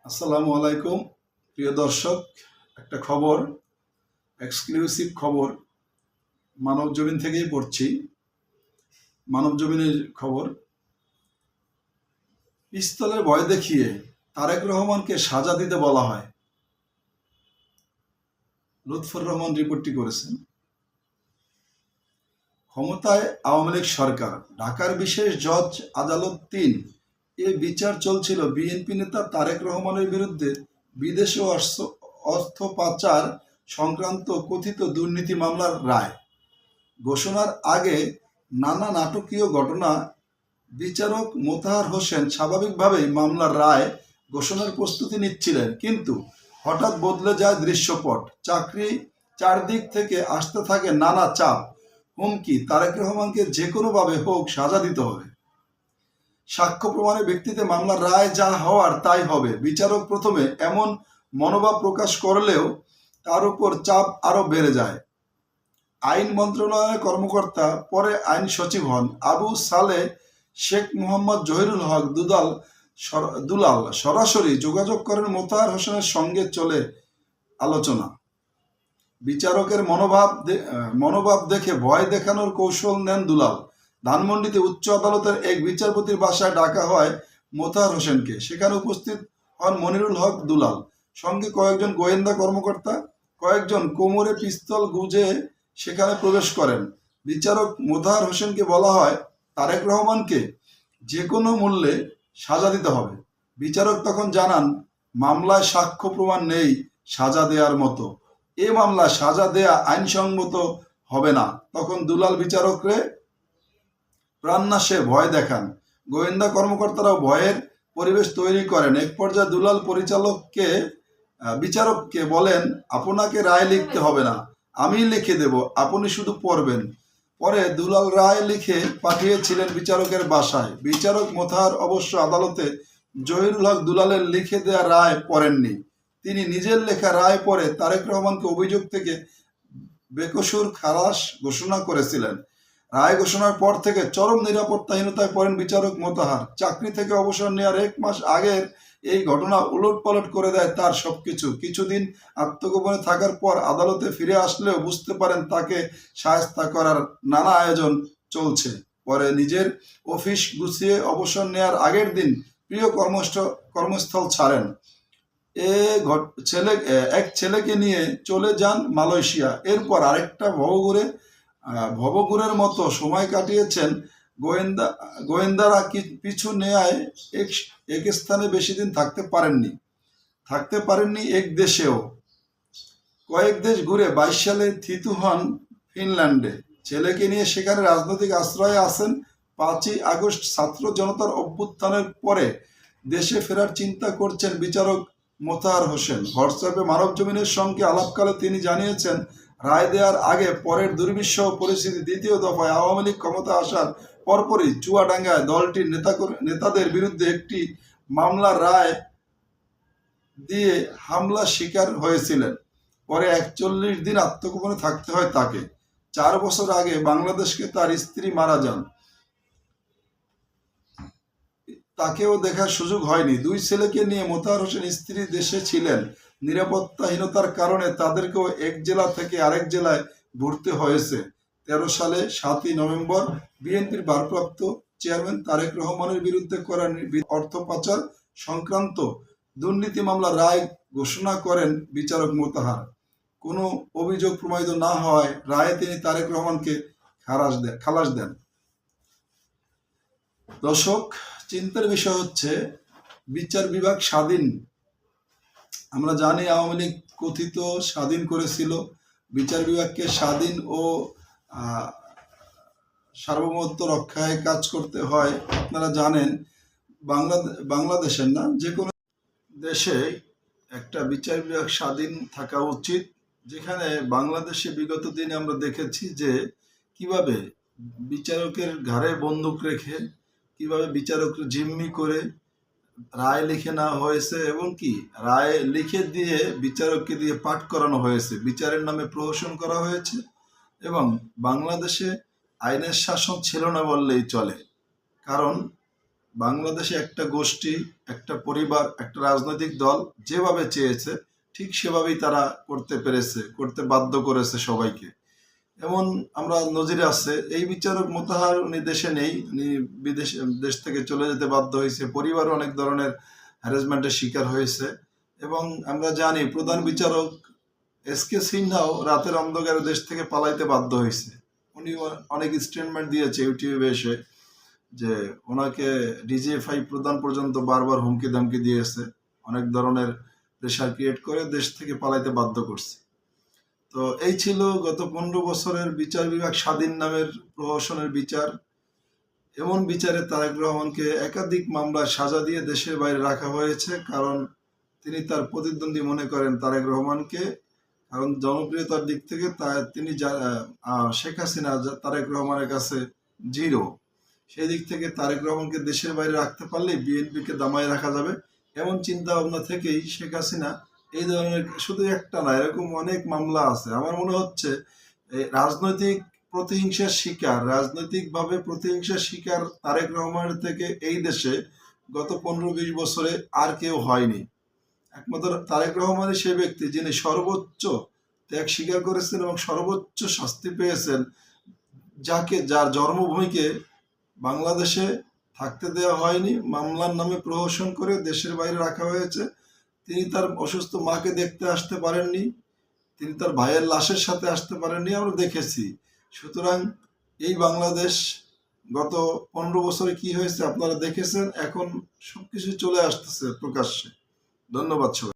আসসালামু আলাইকুম প্রিয় দর্শক। একটা খবর, এক্সক্লুসিভ খবর, মানব জমিন থেকেই পড়ছি। মানব জমিনের খবর, পিস্তলের ভয় দেখিয়ে তারেক রহমানকে সাজা দিতে বলা হয়। লুৎফর রহমান রিপোর্টটি করেছেন। ক্ষমতায় আওয়ামী লীগ সরকার, ঢাকার বিশেষ জজ আদালত ৩ এ বিচার চলছিল বিএনপি নেতা তারেক রহমানের বিরুদ্ধে বিদেশে অর্থ পাচার সংক্রান্ত কথিত দুর্নীতি মামলার রায় ঘোষণার আগে নানা নাটকীয় ঘটনা। বিচারক মোতাহার হোসেন স্বাভাবিকভাবেই মামলার রায় ঘোষণার প্রস্তুতি নিচ্ছিলেন, কিন্তু হঠাৎ বদলে যায় দৃশ্যপট। চারদিক থেকে আসতে থাকে নানা চাপ, হুমকি। তারেক রহমানকে যে কোনোভাবে হোক সাজা দিতে হবে। সাক্ষ্য প্রমাণের ভিত্তিতে মামলার রায় যা হওয়ার তাই হবে। বিচারক প্রথমে এমন মনোভাব প্রকাশ করলেও তার উপর চাপ আরো বেড়ে যায়। আইন মন্ত্রণালয়ের কর্মকর্তা, পরে আইন সচিব হন আবু সালেহ শেখ মোহাম্মদ জহিরুল হক দুলাল সরাসরি যোগাযোগ করেন মোতাহার হোসেনের সঙ্গে। চলে আলোচনা। বিচারকের মনোভাব দেখে ভয় দেখানোর কৌশল নেন দুলাল। ধানমন্ডিতে উচ্চ আদালতের এক বিচারপতির বাসায় ডাকা হয় মোতাহার হোসেনকে। সেখানে উপস্থিত হন মনিরুল হক দুলাল, সঙ্গে কয়েকজন গোয়েন্দা কর্মকর্তা। কয়েকজন কোমরে পিস্তল গুঁজে সেখানে প্রবেশ করেন। বিচারক মোতাহার হোসেনকে বলা হয় তারেক রহমানকে যে কোনো মূল্যে সাজা দিতে হবে। বিচারক তখন জানান, মামলায় সাক্ষ্য প্রমাণ নেই সাজা দেওয়ার মতো। এ মামলায় সাজা দেয়া আইনসঙ্গত হবে না। তখন দুলাল বিচারকরে প্রাণনাশে ভয় দেখান। গোয়েন্দা কর্মকর্তারাও ভয়ের পরিবেশ তৈরি করেন। এক পর্যায়ে দুলাল বিচারককে বলেন, আপনাকে রায় লিখতে হবে না, আমি লিখে দেব, আপনি শুধু পড়বেন। পরে দুলাল রায় লিখে পাঠিয়েছিলেন বিচারকের বাসায়। বিচারক মোতাহার অবশ্য আদালতে জহিরুল হক দুলালের লিখে দেয়া রায় পড়েননি। তিনি নিজের লেখা রায় পড়ে তারেক রহমানকে অভিযোগ থেকে বেকসুর খালাস ঘোষণা করেছিলেন। রায় ঘোষণার পর থেকে চরম নিরাপত্তাহীনতায় পড়েন বিচারক মোতাহার। চাকরি থেকে অবসর নেওয়ার 1 মাস আগের এই ঘটনা উলটপালট করে দেয় তার সবকিছু। কিছুদিন আত্মগোপনে থাকার পর আদালতে ফিরে আসলেও বুঝতে পারেন তাকে শায়েস্তা করার নানা আয়োজন চলছে। পরে নিজের অফিস গুছিয়ে অবসর নেওয়ার আগের দিন প্রিয় কর্মস্থল ছাড়েন। এক ছেলেকে নিয়ে চলে যান মালয়েশিয়া। এরপর আরেকটা ভবঘুরের মতো সময় কাটিয়েছেন। গোয়েন্দারা পিছু নেয় এক স্থানে বেশি দিন থাকতে পারেননি এক দেশেও। কয়েক দেশ ঘুরে 22 সালে থিতু হন ফিনল্যান্ডে। ছেলেকে নিয়ে সেখানে রাজনৈতিক আশ্রয়ে আছেন। 5ই আগস্ট ছাত্র জনতার অভ্যুত্থানের পরে দেশে ফেরার চিন্তা করছেন বিচারক মোতাহার হোসেন। হোয়াটসঅ্যাপে মানব জমিনের সঙ্গে আলাপকালে তিনি জানিয়েছেন, রায় দেওয়ার আগে পরের দুর্বিষহ পরিস্থিতি। দ্বিতীয় দফায় আওয়ামী লীগ ক্ষমতা আসার পরপরই চুয়াডাঙ্গায় দলটির নেতাদের বিরুদ্ধে একটি মামলার রায় দিয়ে হামলা শিকার হয়েছিলেন। পরে 41 দিন আত্মগোপনে থাকতে হয় তাকে। 4 বছর আগে বাংলাদেশকে তার স্ত্রী মারা যান, তাকেও দেখার সুযোগ হয়নি। 2 ছেলেকে নিয়ে মোতাহার হোসেন স্ত্রী দেশে ছিলেন। নিরাপত্তাহীনতার কারণে তাদেরকেও এক জেলা থেকে আরেক জেলায় ঘুরতে হয়েছে। 13 সালে 7ই নভেম্বর বিএনপির ভারপ্রাপ্ত চেয়ারম্যান তারেক রহমানের বিরুদ্ধে করা অর্থ পাচার সংক্রান্ত দুর্নীতি মামলা রায় ঘোষণা করেন বিচারক মোতাহার। কোনো অভিযোগ প্রমাণিত না হওয়ায় রায়ে তিনি তারেক রহমানকে খালাস দেন। দর্শক, চিন্তার বিষয় হচ্ছে বিচার বিভাগ স্বাধীন। আমরা জানি আওয়ামী লীগ কথিত স্বাধীন করেছিল। বিচার বিভাগকে স্বাধীন ও সার্বভৌমত্ব রক্ষায় কাজ করতে হয়। আপনারা জানেন বাংলাদেশের না, যে কোনো দেশে একটা বিচার বিভাগ স্বাধীন থাকা উচিত। যেখানে বাংলাদেশে বিগত দিনে আমরা দেখেছি যে কিভাবে বিচারকের ঘাড়ে বন্দুক রেখে কিভাবে বিচারকরা জিম্মি করে রায় লিখে নেওয়া হয়েছে, এবং কি রায় লিখে দিয়ে বিচারককে দিয়ে পাঠ করানো হয়েছে। বিচারের নামে প্রহসন করা হয়েছে এবং বাংলাদেশে আইনের শাসন ছিল না বললেই চলে। কারণ বাংলাদেশে একটা গোষ্ঠী, একটা পরিবার, একটা রাজনৈতিক দল যেভাবে চেয়েছে ঠিক সেভাবেই তারা করতে পেরেছে, করতে বাধ্য করেছে সবাইকে। এমন আমরা নজিরে আছে, এই বিচারক মোতাহার উনি দেশে নেই, উনি দেশ থেকে চলে যেতে বাধ্য হয়েছে, পরিবারও অনেক ধরনের হ্যারাসমেন্টের শিকার হয়েছে। এবং আমরা জানি প্রধান বিচারক এস.কে. সিনহাও রাতের অন্ধকারে দেশ থেকে পালাইতে বাধ্য হয়েছে। উনি অনেক স্টেটমেন্ট দিয়েছে ইউটিউবে এসে যে ওনাকে ডিজিএফআই প্রধান পর্যন্ত বারবার হুমকি ধামকি দিয়েছে, অনেক ধরনের প্রেশার ক্রিয়েট করে দেশ থেকে পালাইতে বাধ্য করছে। তো এই ছিল গত 15 বছরের বিচার বিভাগ স্বাধীন নামের প্রহসনের বিচার। এমন বিচারে তারেক রহমানকে একাধিক মামলায় সাজা দিয়ে দেশের বাইরে রাখা হয়েছে, কারণ তিনি তার প্রতিদ্বন্দ্বী মনে করেন তারেক রহমানকে, কারণ জনপ্রিয়তার দিক থেকে তিনি শেখ হাসিনা তারেক রহমানের কাছে জিরো। সেই দিক থেকে তারেক রহমানকে দেশের বাইরে রাখতে পারলে বিএনপিকে দামায় রাখা যাবে, এমন চিন্তা ভাবনা থেকেই শেখ হাসিনা এই ধরনের, শুধু একটা না এরকম অনেক মামলা আছে। আমার মনে হচ্ছে রাজনৈতিক রাজনৈতিকভাবে প্রতিহিংসার শিকার তারেক রহমানের থেকে এই দেশে গত 15-20 বছরে আর কেউ হয়নি। একমাত্র তারেক রহমানই সেই ব্যক্তি যিনি সর্বোচ্চ ত্যাগ স্বীকার করেছেন এবং সর্বোচ্চ শাস্তি পেয়েছেন, যার জন্মভূমিকে বাংলাদেশে থাকতে দেওয়া হয়নি, মামলার নামে প্রহসন করে দেশের বাইরে রাখা হয়েছে। তিনি তার অসুস্থ মাকে দেখতে আসতে পারেননি, তিনি তার ভাইয়ের লাশের সাথে আসতে পারেননি, আমরা দেখেছি। সুতরাং এই বাংলাদেশ গত 15 বছরে কি হয়েছে আপনারা দেখেছেন, এখন সবকিছু চলে আসতেছে প্রকাশ্যে। ধন্যবাদ সবাই।